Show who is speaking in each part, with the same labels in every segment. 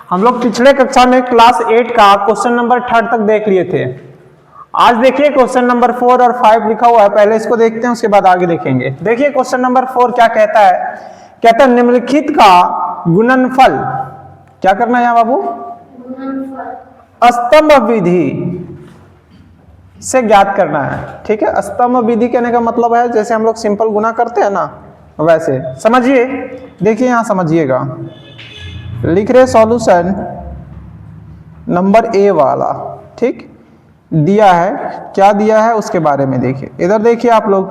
Speaker 1: हम लोग पिछले कक्षा में क्लास 8 का क्वेश्चन नंबर 3 तक देख लिए थे। आज देखिए क्वेश्चन नंबर 4 और 5 लिखा हुआ है, पहले इसको देखते हैं उसके बाद आगे देखेंगे। देखिए क्वेश्चन नंबर 4 क्या कहता है, कहता है निम्नलिखित का गुणनफल, क्या करना है यहाँ बाबू, स्तंभ विधि से ज्ञात करना है। ठीक है, स्तंभ विधि कहने का मतलब है जैसे हम लोग सिंपल गुना करते हैं ना, वैसे समझिए। देखिए यहां समझिएगा, लिख रहे सॉल्यूशन नंबर ए वाला, ठीक दिया है, क्या दिया है उसके बारे में देखिए। इधर देखिए आप लोग,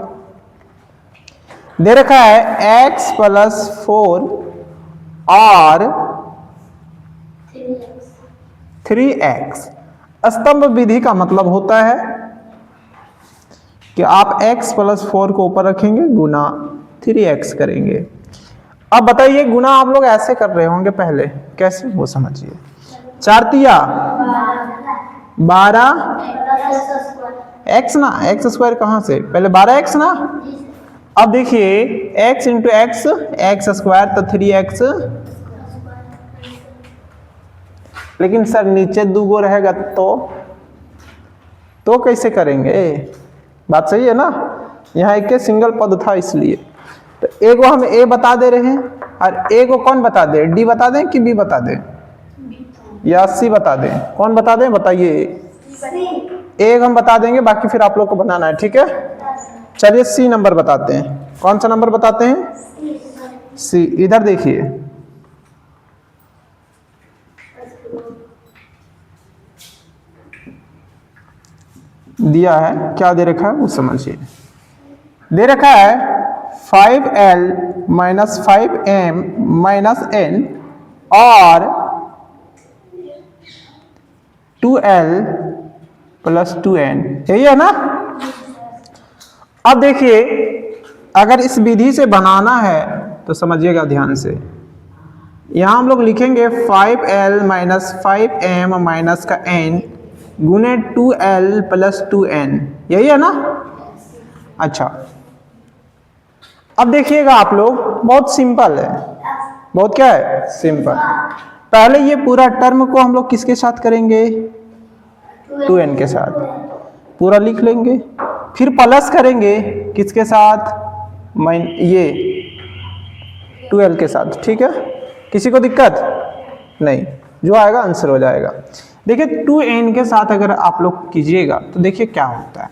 Speaker 1: दे रखा है x + 4 और 3x। स्तंभ विधि का मतलब होता है कि आप x + 4 को ऊपर रखेंगे, गुना 3x करेंगे। अब बताइए गुना आप लोग ऐसे कर रहे होंगे पहले, कैसे वो समझिए। 4 तिया 12 x ना, x² कहां से, पहले 12x ना। अब देखिए x × x, x² तो 3x, लेकिन सर नीचे 2 गो रहेगा तो कैसे करेंगे, बात सही है ना। यहाँ एक के सिंगल पद था इसलिए, तो ए को हम a बता दे रहे हैं, और a को कौन बता दे, d बता दें कि b बता दें या c बता दें, कौन बता दें बताइए। एक हम बता देंगे, बाकी फिर आप लोग को बनाना है, ठीक है। चलिए c नंबर बताते हैं, कौन सा नंबर बताते हैं, c। इधर देखिए दिया है, क्या दे रखा है वो समझिए। दे रखा है 5l - 5m - n और 2l + 2n, यही है ना। अब देखिए अगर इस विधि से बनाना है तो समझिएगा ध्यान से। यहां हम लोग लिखेंगे 5l - 5m - n गुने 2l + 2n, यही है ना। अच्छा अब देखिएगा आप लोग, बहुत सिंपल है, बहुत क्या है, सिंपल। पहले ये पूरा टर्म को हम लोग किसके साथ करेंगे, 2n के साथ पूरा लिख लेंगे, फिर प्लस करेंगे किसके साथ, ये 2l के साथ, ठीक है। किसी को दिक्कत नहीं, जो आएगा आंसर हो जाएगा। देखिए 2n के साथ अगर आप लोग कीजिएगा तो देखिए क्या होता है।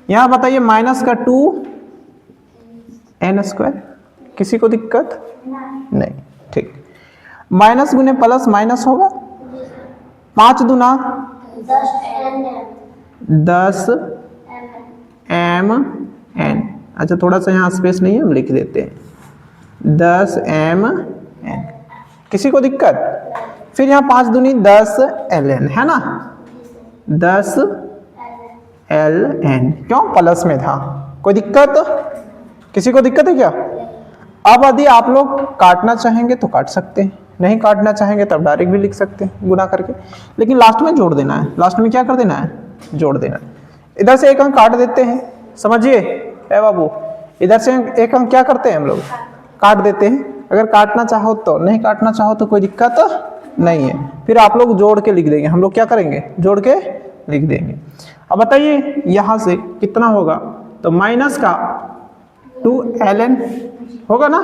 Speaker 1: यहां बताइए माइनस का 2n², किसी को दिक्कत नहीं, ठीक। माइनस गुने प्लस माइनस होगा, 5 दूना 10 mn। अच्छा थोड़ा सा यहाँ स्पेस नहीं है, हम लिख देते हैं 10 mn, किसी को दिक्कत। फिर यहाँ 5 दूनी 10 ln, है ना, 10 ln, क्यों प्लस में था, कोई दिक्कत, किसी को दिक्कत है क्या। अब यदि आप लोग काटना चाहेंगे तो काट सकते हैं, नहीं काटना चाहेंगे तब डायरेक्ट भी लिख सकते हैं गुना करके, लेकिन लास्ट में जोड़ देना है, लास्ट में क्या कर देना है, जोड़ देना है। इधर से एक अंक काट देते हैं, समझिए ए बाबू, इधर से एक अंक क्या करते हैं हम लोग, काट देते हैं। अगर काटना चाहो तो, नहीं काटना चाहो तो कोई दिक्कत नहीं है, फिर आप लोग जोड़ के लिख देंगे। हम लोग क्या करेंगे, जोड़ के लिख देंगे। अब बताइए यहां से कितना होगा, तो माइनस का 2ln होगा ना,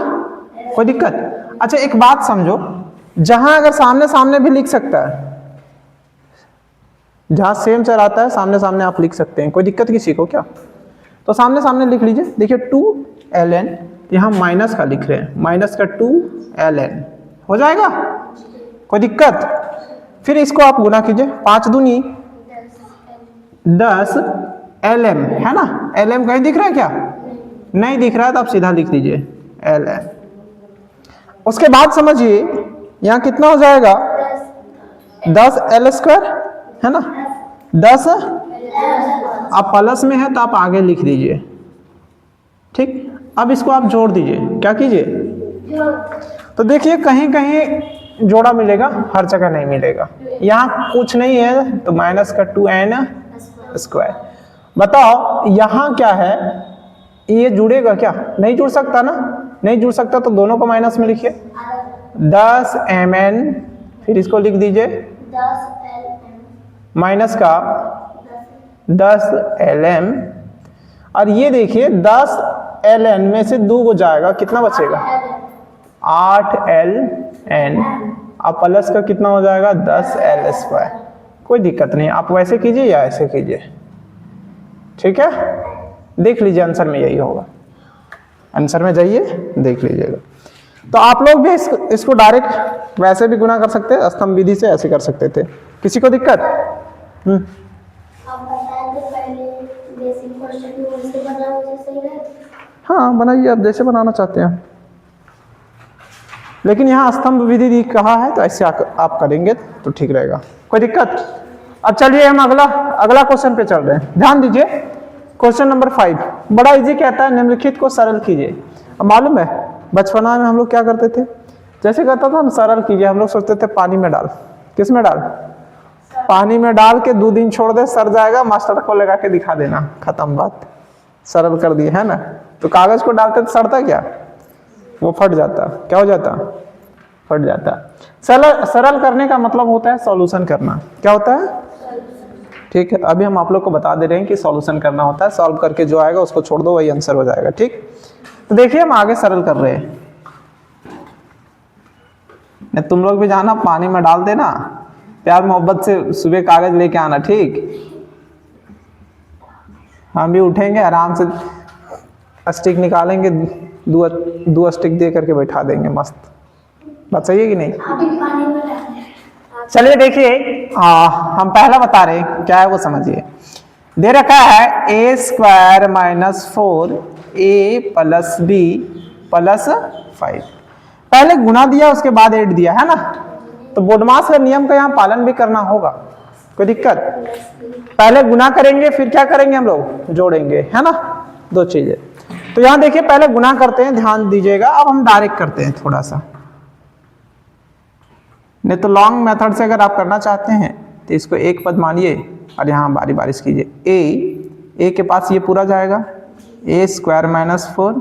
Speaker 1: कोई दिक्कत। अच्छा एक बात समझो, जहां अगर सामने सामने भी लिख सकता है, जहां सेम चल आता है सामने सामने आप लिख सकते हैं, कोई दिक्कत किसी को क्या, तो सामने सामने लिख लीजिए। देखिए 2ln, यहां माइनस का लिख रहे हैं, माइनस का 2ln हो जाएगा, कोई दिक्कत। फिर इसको आप गुना कीजिए, 5 दूनी 10 lm, है ना। lm कहीं दिख रहा है क्या, नहीं दिख रहा है तो आप सीधा लिख दीजिए ln। उसके बाद समझिए यहां कितना हो जाएगा, 10l², है ना, 10 आप प्लस में है तो आप आगे लिख दीजिए, ठीक। अब इसको आप जोड़ दीजिए, क्या कीजिए, तो देखिए कहीं कहीं जोड़ा मिलेगा, हर जगह नहीं मिलेगा। यहाँ कुछ नहीं है तो माइनस का 2n²। बताओ यहाँ क्या है, ये जुड़ेगा क्या, नहीं जुड़ सकता ना, नहीं जुड़ सकता तो दोनों को माइनस में लिखिए, 10 mn फिर इसको लिख दीजिए
Speaker 2: 10
Speaker 1: माइनस का 10 ln, और ये देखिए 10 ln में से 2 को जाएगा, कितना बचेगा 8 ln, अब प्लस का कितना हो जाएगा 10 l स्क्वायर। कोई दिक्कत नहीं, आप वैसे कीजिए या ऐसे कीजिए, ठीक है। देख लीजिए आंसर में यही होगा, आंसर में जाइए देख लीजिएगा। तो आप लोग भी इसको डायरेक्ट वैसे भी गुना कर सकते हैं, स्तंभ विधि से ऐसे कर सकते थे। किसी को दिक्कत?
Speaker 2: आप बताएं तो पहले बेसिक क्वेश्चन में वैसे बनाओ जैसे सही है।
Speaker 1: हाँ बनाइए, आप जैसे बनाना चाहते हैं, लेकिन यहाँ स्तंभ विधि कहा है तो ऐसे आप करेंगे तो ठीक रहेगा। कोई दिक्कत? अब चलिए हम अगला क्वेश्चन पे चल रहे हैं। ध्यान दीजिए, क्वेश्चन नंबर 5 बड़ा इजी कहता है, निम्नलिखित को सरल कीजिए। अब मालूम है बचपना में हम लोग क्या करते थे, जैसे कहता था ना सरल कीजिए, हम लोग सोचते थे पानी में डाल। किस में डाल? पानी में डाल के 2 दिन छोड़ दे, सड़ जाएगा, मास्टर को लगा के दिखा देना, खत्म बात, सरल कर दिए, है ना। तो कागज को डालते तो सड़ता क्या? वो फट जाता। क्या हो जाता? फट जाता। सरल करने का मतलब होता है सॉल्यूशन करना। क्या होता है? ठीक है, अभी हम आप लोग को बता दे रहे हैं कि सॉल्यूशन करना होता है, सॉल्व करके जो आएगा उसको छोड़ दो, वही आंसर हो जाएगा। ठीक, तो देखिए हम आगे सरल कर रहे हैं। नहीं तुम लोग भी जाना पानी में डाल देना, प्यार मोहब्बत से सुबह कागज लेके आना। ठीक, हम भी उठेंगे आराम से, स्टिक निकालेंगे, दो स्टिक दे करके बैठा देंगे, मस्त। बात सही है कि नहीं? चलिए देखिए, हम पहला बता रहे हैं, क्या है वो समझिए। दे रखा है a square minus 4a plus b plus 5। पहले गुना दिया उसके बाद ऐड दिया, है ना। तो बोडमास का नियम का यहाँ पालन भी करना होगा। कोई दिक्कत? पहले गुना करेंगे फिर क्या करेंगे हम लोग? जोड़ेंगे, है ना, 2 चीजें। तो यहाँ देखिए पहले गुना करते हैं, ध्यान दीजिएगा। अब हम डायरेक्ट करते हैं थोड़ा सा, नहीं तो लॉन्ग मेथड से अगर आप करना चाहते हैं तो इसको एक पद मानिए और यहाँ बारी बारी से कीजिए। ए के पास ये पूरा जाएगा, a square minus 4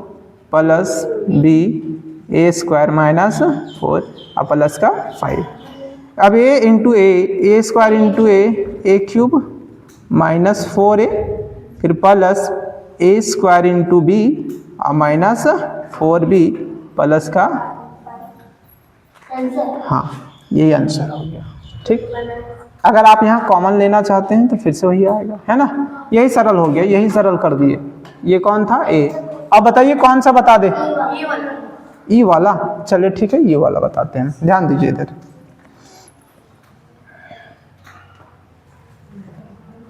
Speaker 1: plus b a square minus 4 और प्लस का 5। अब a into A square into A cube minus 4a, फिर plus a square into b और माइनस 4b प्लस का, हाँ यही आंसर हो गया। ठीक, अगर आप यहाँ कॉमन लेना चाहते हैं तो फिर से वही आएगा, है ना। यही सरल हो गया, यही सरल कर दिए। ये कौन था? ए। अब बताइए कौन सा बता दे? ई वाला। चलिए ठीक है, ये वाला बताते हैं। ध्यान दीजिए इधर,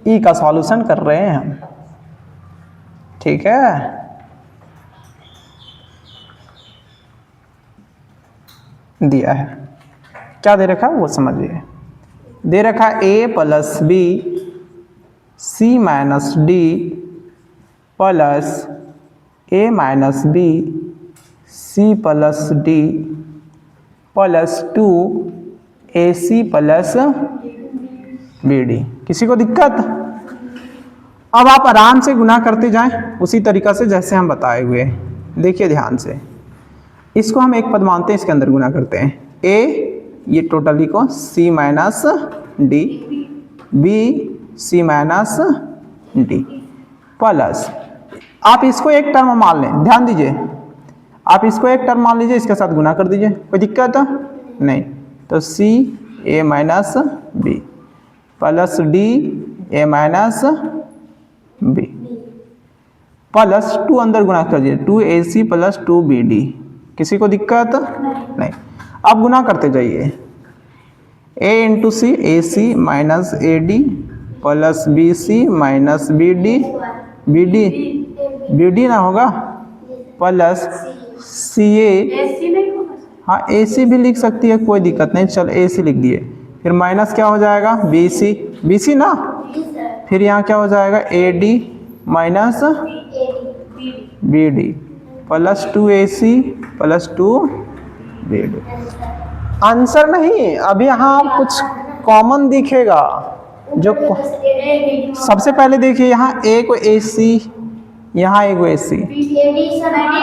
Speaker 1: ई का सॉल्यूशन कर रहे हैं हम, ठीक है। दिया है, क्या दे रखा है वो समझिए। दे रखा a plus B C minus D plus a minus B C plus D plus 2ac plus B D. किसी को दिक्कत? अब आप आराम से गुना करते जाएं उसी तरीका से जैसे हम बताए हुए। देखिए ध्यान से, इसको हम एक पद मानते हैं, इसके अंदर गुना करते हैं। a ये टोटली को c minus D, b c minus D plus, आप इसको एक टर्म मान लें। ध्यान दीजिए, आप इसको एक टर्म मान लीजिए, इसके साथ गुना कर दीजिए। कोई दिक्कत नहीं। तो c a minus b plus d a minus b plus 2 अंदर गुना कर दीजिए, 2ac प्लस 2bd। किसी को दिक्कत नहीं। अब गुना करते जाइए, a into C A C minus A D plus B C minus B D ना होगा, प्लस सी ए, हाँ ए सी भी लिख सकती है, कोई दिक्कत नहीं। चल ए सी लिख दिए, फिर माइनस क्या हो जाएगा? बी सी ना, फिर यहाँ क्या हो जाएगा? A D minus B D plus 2ac plus 2bd। Answer नहीं, अभी यहाँ कुछ कॉमन दिखेगा। जो सबसे पहले देखिए, यहाँ a को ac, यहाँ a को ac।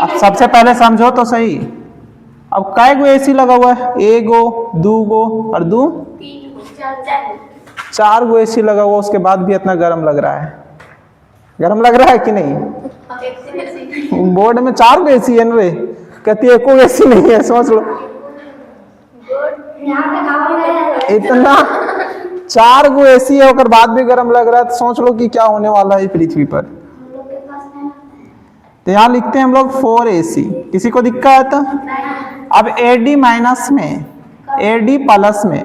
Speaker 1: अब सबसे पहले समझो तो सही, अब काय गो एसी लगा हुआ है, एगो, दूगो और दू 4 गो एसी लगा हुआ, उसके बाद भी इतना गर्म लग रहा है। गर्म लग रहा है कि नहीं? बोर्ड में 4 गो एसी है ना रे, कहती है एको एसी नहीं है। सोच लो इतना 4 गो एसी है और बाद भी गर्म लग रहा है, तो सोच लो कि क्या होने वाला है पृथ्वी पर। तो यहाँ लिखते हैं हम लोग 4 AC। किसी को दिक्कत? अब AD माइनस में AD प्लस में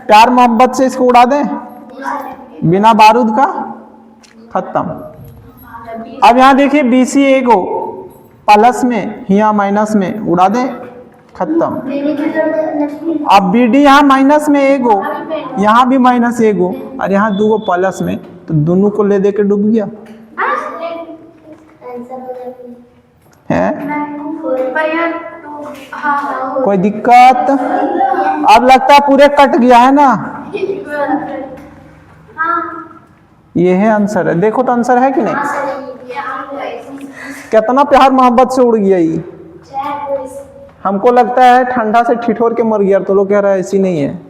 Speaker 1: प्यार मोहब्बत से इसको उड़ा दें, बिना बारूद का खत्म। अब यहाँ देखिए BC एगो प्लस में, यहाँ माइनस में, उड़ा दें, खत्म। अब BD यहाँ माइनस में एगो, यहाँ भी माइनस एगो और यहाँ 2 गो प्लस में, तो दोनों को ले दे के डूब गया है। कोई दिक्कत? अब लगता है पूरे कट गया है ना। ये है आंसर है, देखो तो आंसर है कि नहीं? कितना प्यार मोहब्बत से उड़ गया ये। हमको लगता है ठंडा से ठिठोर के मर गया, तो लोग कह रहा है ऐसी नहीं है।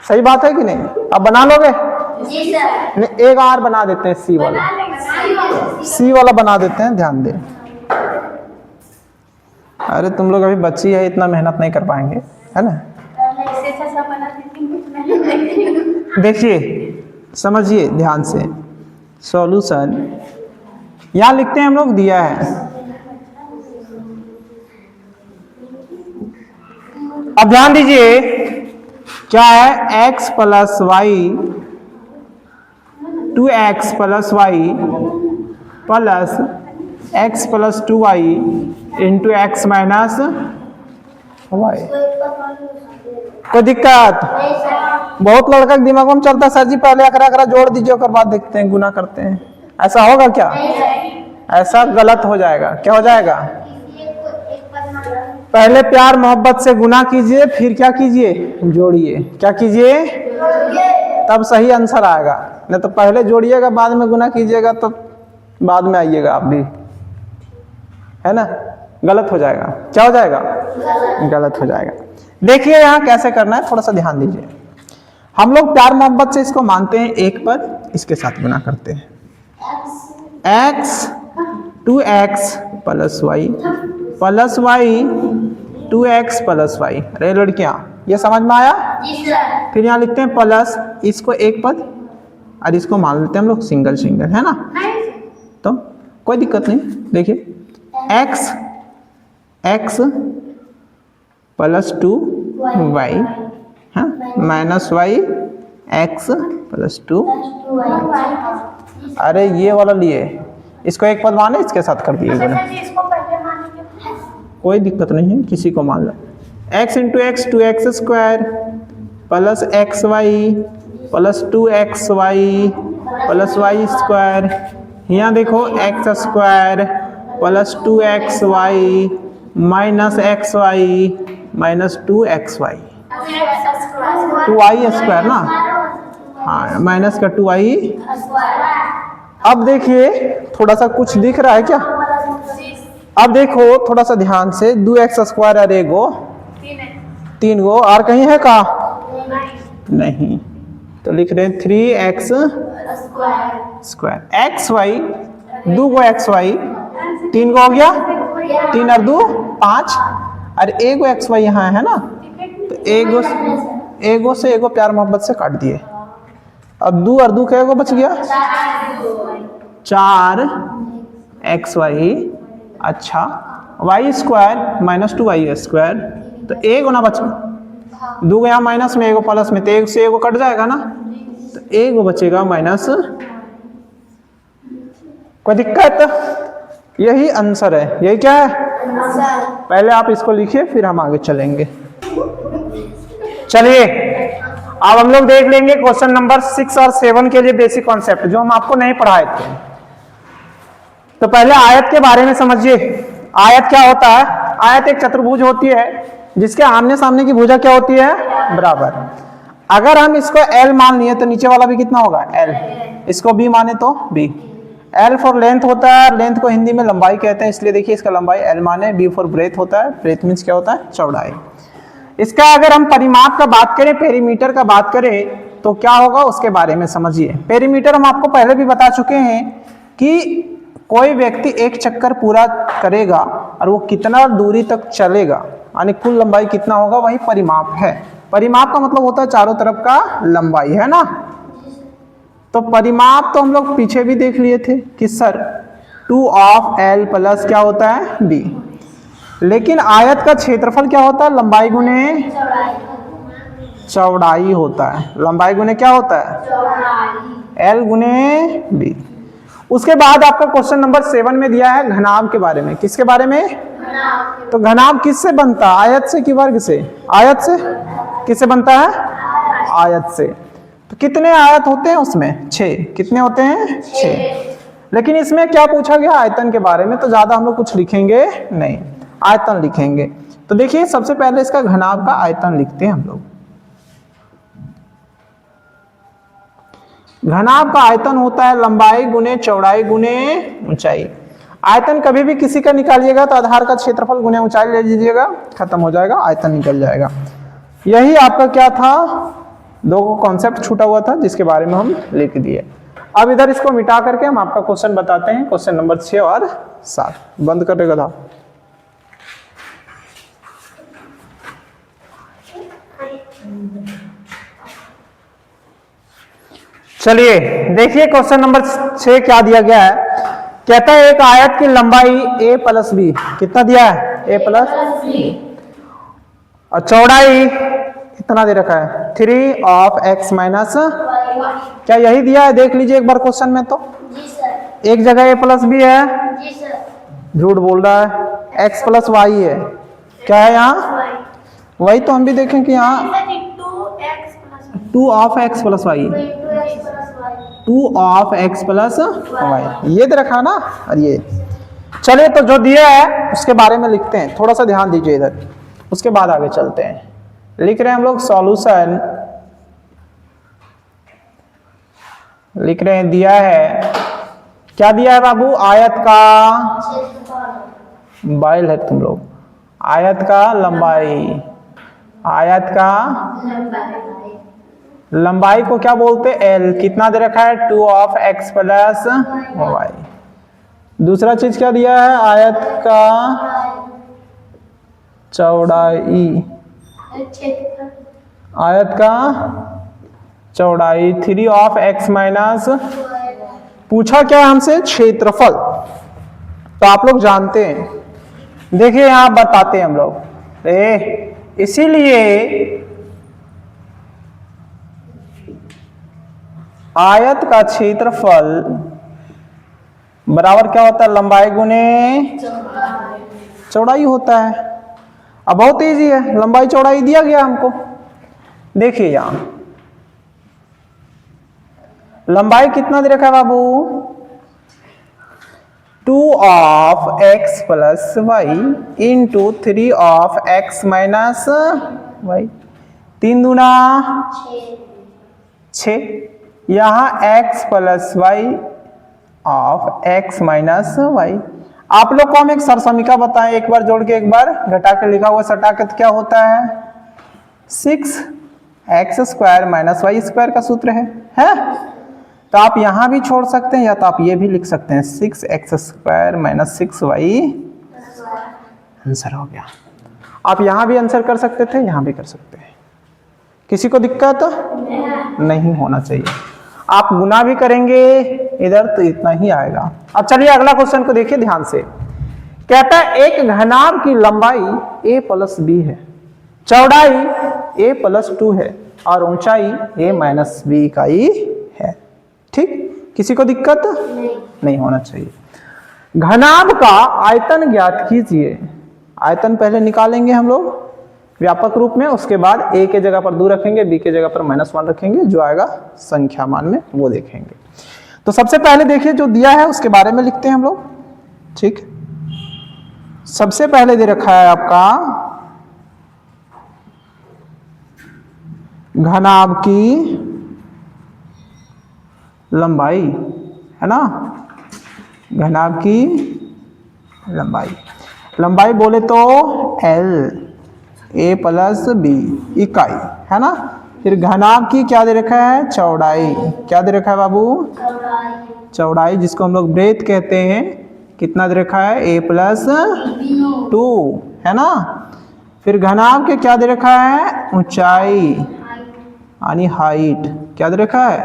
Speaker 1: सही बात है कि नहीं? अब बना लोगे?
Speaker 2: जी सर।
Speaker 1: नहीं, एक और बना देते हैं, सी वाला। सी वाला बना देते हैं, ध्यान दे। अरे तुम लोग अभी बच्ची है, इतना मेहनत नहीं कर पाएंगे, है ना? देखिए समझिए ध्यान से, सॉल्यूशन यहां लिखते हैं हम लोग, दिया है। अब ध्यान दीजिए क्या है, x plus Y 2x plus Y plus x plus 2y into X minus Y. कोई दिक्कत? बहुत लड़का के दिमाग में चलता, सर जी पहले अकरा अकरा जोड़ दीजिए और बाद देखते हैं, गुना करते हैं। ऐसा होगा क्या? ऐसा गलत हो जाएगा। क्या हो जाएगा? पहले प्यार मोहब्बत से गुना कीजिए, फिर क्या कीजिए, जोड़िए। क्या कीजिए? तब सही आंसर आएगा। नहीं तो पहले जोड़िएगा बाद में गुना कीजिएगा, तो बाद में आइएगा आप भी, है ना? गलत हो जाएगा। क्या हो जाएगा? गलत हो जाएगा। देखिए यहाँ कैसे करना है, थोड़ा सा ध्यान दीजिए। हम लोग प्यार मोहब्बत से इसको मानते हैं एक पद, इसके साथ गुना करते हैं। x 2x plus Y plus Y 2x plus Y. अरे लड़कियां, ये समझ में आया? फिर यहाँ लिखते हैं प्लस, इसको एक पद और इसको मान लेते हैं हम लोग सिंगल सिंगल, है ना? तो कोई दिक्कत नहीं। देखिए x प्लस 2y, हाँ, माइनस वाई x प्लस 2। अरे ये वाला लिए, इसको एक पद माने, इसके साथ कर दिए गुना। कोई दिक्कत नहीं है, किसी को मान लो। x into X 2x square plus X Y plus 2xy plus Y square. यहाँ देखो x square plus 2xy minus xy minus 2xy, 2y square ना, हाँ, माइनस का 2y। अब देखिए थोड़ा सा कुछ दिख रहा है क्या? अब देखो थोड़ा सा ध्यान से, 2x स्क्वायर और एगो 3 गो और कहीं है का? नहीं, तो लिख रहे हैं 3x स्क्वायर। xy 2 गो xy, 3 गो हो गया, 3 और 2 5 और एगो xy यहाँ है ना, तो एगो से एगो प्यार मोहब्बत से काट दिए। अब 2 और 2 क्या एगो बच गया? 4 xy। अच्छा, y square minus 2y square, तो एगो ना बच गया, 2 यहाँ माइनस में, एगो प्लस में, तो एक से एगो कट जाएगा ना, तो एगो बचेगा माइनस। कोई दिक्कत? यही आंसर है। यही क्या है? पहले आप इसको लिखिए, फिर हम आगे चलेंगे। चलिए अब हम लोग देख लेंगे क्वेश्चन नंबर 6 और 7 के लिए बेसिक कॉन्सेप्ट जो हम आपको नहीं पढ़ाए थे। तो पहले आयत के बारे में समझिए। आयत क्या होता है? आयत एक चतुर्भुज होती है जिसके आमने सामने की भुजा क्या होती है? बराबर। अगर हम इसको L मान लिए तो नीचे वाला भी कितना होगा? L। इसको B माने तो B। एल फॉर लेंथ होता है, लेंथ को हिंदी में लंबाई कहते हैं, इसलिए देखिए इसका लंबाई एल माने। बी फॉर ब्रेथ होता है, ब्रेथ मीन्स क्या होता है, चौड़ाई। इसका अगर हम परिमाप का बात करें, पेरीमीटर का बात करें तो क्या होगा उसके बारे में समझिए। पेरीमीटर हम आपको पहले भी बता चुके हैं कि कोई व्यक्ति एक चक्कर पूरा करेगा और वो कितना दूरी तक चलेगा, यानी कुल लंबाई कितना होगा, वही परिमाप है। परिमाप का मतलब होता है चारों तरफ का लंबाई, है ना। तो परिमाप तो हम लोग पीछे भी देख लिए थे कि सर 2 ऑफ एल प्लस क्या होता है, बी। लेकिन आयत का क्षेत्रफल क्या होता है, लंबाई गुने चौड़ाई होता है। लंबाई गुने क्या होता है, एल गुने बी। उसके बाद आपका क्वेश्चन नंबर 7 में दिया है घनाभ के बारे में। किसके बारे में, तो घनाभ किससे बनता है, आयत से कि वर्ग से, आयत से। किससे बनता है, आयत से। तो कितने आयत होते हैं उसमें, 6। कितने होते हैं, 6। लेकिन इसमें क्या पूछा गया, आयतन के बारे में, तो ज्यादा हम लोग कुछ लिखेंगे नहीं, आयतन लिखेंगे। तो देखिए सबसे पहले इसका घनाभ का आयतन लिखते हैं हम लोग। घनाभ का आयतन होता है लंबाई गुने चौड़ाई गुने ऊंचाई। आयतन कभी भी किसी का निकालिएगा तो आधार का क्षेत्रफल गुने ऊंचाई ले लीजिएगा, खत्म हो जाएगा, आयतन निकल जाएगा। यही आपका क्या था, 2 कॉन्सेप्ट छूटा हुआ था जिसके बारे में हम लिख दिए। अब इधर इसको मिटा करके हम आपका क्वेश्चन बताते हैं, क्वेश्चन नंबर 6 और 7। बंद करेगा था। चलिए देखिए क्वेश्चन नंबर 6 क्या दिया गया है। कहता है एक आयत की लंबाई a प्लस बी, कितना दिया है, a प्लस बी, और चौड़ाई कितना दे रखा है, 3 ऑफ x माइनस, क्या यही दिया है, देख लीजिए एक बार क्वेश्चन में। तो
Speaker 2: जी सर,
Speaker 1: एक जगह a प्लस बी है,
Speaker 2: जी सर,
Speaker 1: झूठ बोल रहा है, x प्लस वाई है, क्या है यहाँ, वही तो हम भी देखें कि यहाँ 2 of x plus Y, 2 of x plus Y, ये दे रखा ना। और ये चलिए तो जो दिया है उसके बारे में लिखते हैं, थोड़ा सा ध्यान दीजिए इधर, उसके बाद आगे चलते हैं। लिख रहे हैं हम लोग सॉल्यूशन, लिख रहे हैं, दिया है, क्या दिया है बाबू, आयत का, बाइल है तुम लोग, आयत का लंबाई, आयत का लंबाई को क्या बोलते हैं, एल। कितना दे रखा है, 2 ऑफ x प्लस वाई। दूसरा चीज क्या दिया है, आयत का चौड़ाई, आयत का चौड़ाई 3 ऑफ x माइनस, पूछा क्या हमसे, क्षेत्रफल। तो आप लोग जानते हैं, देखिए यहां बताते हैं हम लोग, इसीलिए आयत का क्षेत्रफल बराबर क्या होता है, लंबाई गुने चौड़ाई होता है। अब बहुत इजी है, लंबाई चौड़ाई दिया गया हमको। देखिए यहां लंबाई कितना दे रखा है बाबू, 2 of x plus Y into 3 of x minus Y, 3 दूना 6, यहां x plus Y of x minus Y. आप लोग को हम एक सरसमीका बताएं, एक बार जोड़ के एक बार घटा के लिखा हुआ सटा के, तो क्या होता है, 6x square minus Y square का सूत्र है। तो आप यहां भी छोड़ सकते हैं, या तो आप ये भी लिख सकते हैं, 6x square minus 6y, answer हो गया। आप यहां भी आंसर कर सकते थे, यहां भी कर सकते हैं, किसी को दिक्कत नहीं होना चाहिए। आप गुना भी करेंगे इधर तो इतना ही आएगा। अब चलिए अगला क्वेश्चन को देखिए ध्यान से। कहता है एक घनाभ की लंबाई a प्लस बी है, चौड़ाई a प्लस 2 है और ऊंचाई a माइनस बी इकाई है। ठीक, किसी को दिक्कत नहीं होना चाहिए। घनाभ का आयतन ज्ञात कीजिए। आयतन पहले निकालेंगे हम लोग व्यापक रूप में, उसके बाद a के जगह पर 2 रखेंगे, b के जगह पर -1 रखेंगे, जो आएगा संख्या मान में वो देखेंगे। तो सबसे पहले देखिए जो दिया है उसके बारे में लिखते हैं हम लोग। ठीक, सबसे पहले दे रखा है आपका घनाभ की लंबाई, है ना। घनाभ की लंबाई। लंबाई बोले तो L, A प्लस बी इकाई, है ना। फिर घनाभ की क्या दे रखा है, चौड़ाई। क्या दे रखा है बाबू, चौड़ाई, जिसको हम लोग ब्रेथ कहते हैं। कितना दे रखा है, A प्लस 2, है ना। फिर घनाभ के क्या दे रखा है, ऊंचाई यानी हाइट। क्या दे रखा है,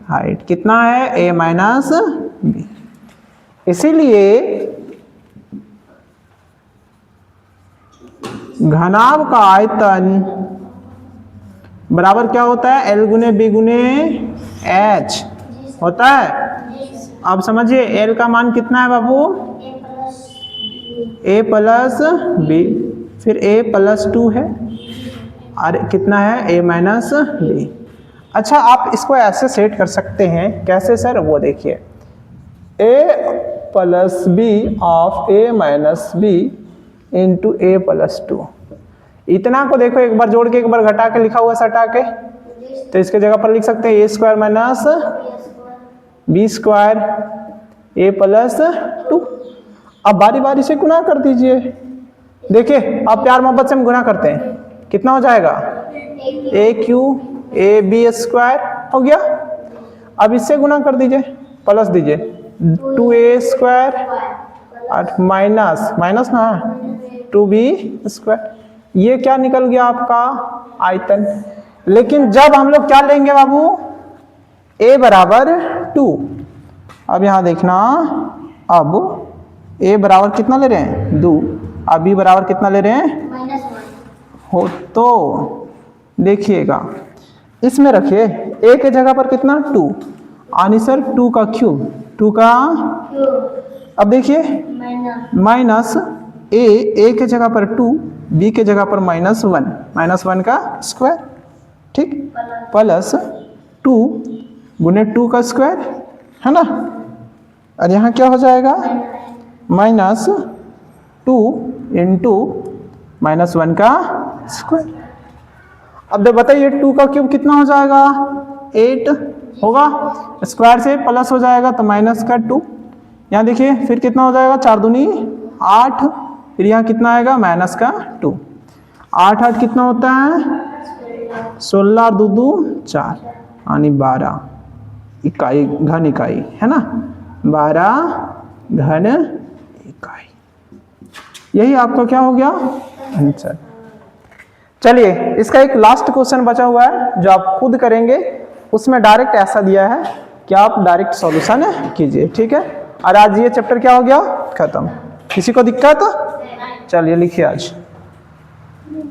Speaker 1: हाइट। कितना है, A माइनस बी। इसीलिए घनाभ का आयतन बराबर क्या होता है, L गुने बी गुने H होता है। अब समझिए L का मान कितना है बाबू, A प्लस बी, फिर A प्लस 2 है, और कितना है, A माइनस बी। अच्छा, आप इसको ऐसे सेट कर सकते हैं, कैसे सर, वो देखिए। A plus B of A minus B into A plus 2। इतना को देखो, एक बार जोड़ के एक बार घटा के लिखा हुआ सटा के, तो इसके जगह पर लिख सकते हैं A square minus B square A plus 2। अब बारी बारी से गुना कर दीजिए। देखिए, आप प्यार मोहब्बत से हम गुना करते हैं, कितना हो जाएगा, A Q A B square हो गया। अब इससे गुना कर दीजिए, प्लस दीजिए 2A स्क्वायर और माइनस माइनस ना 2B स्क्वायर। ये क्या निकल गया आपका, आयतन। लेकिन जब हम लोग क्या लेंगे बाबू, A बराबर 2। अब यहां देखना, अब A बराबर कितना ले रहे हैं, 2। अब B बराबर कितना ले रहे हैं, -1 हो। तो देखिएगा, इसमें रखिए A के जगह पर कितना, 2, यानी सर 2 का क्यूब, 2 का। अब देखिए माइनस A के जगह पर 2, B के जगह पर -1 का स्क्वायर, ठीक, प्लस 2 गुने 2 का स्क्वायर, है ना। और यहाँ क्या हो जाएगा, -2 इंटू -1 का स्क्वायर। अब बताइए 2 का क्यूब कितना हो जाएगा, 8 होगा। स्क्वायर से प्लस हो जाएगा तो माइनस का 2। यहाँ देखिए फिर कितना हो जाएगा, 4 दूनी 8, फिर यहाँ कितना आएगा, माइनस का 2। 8 8 कितना होता है, 16 और 2 2 4, यानी 12 इकाई, घन इकाई, है ना। 12 घन इकाई। यही आपका क्या हो गया आंसर। चलिए, इसका एक लास्ट क्वेश्चन बचा हुआ है जो आप खुद करेंगे। उसमें डायरेक्ट ऐसा दिया है कि आप डायरेक्ट सॉल्यूशन कीजिए, ठीक है। और आज ये चैप्टर क्या हो गया, खत्म। किसी को दिक्कत, चलिए लिखिए आज।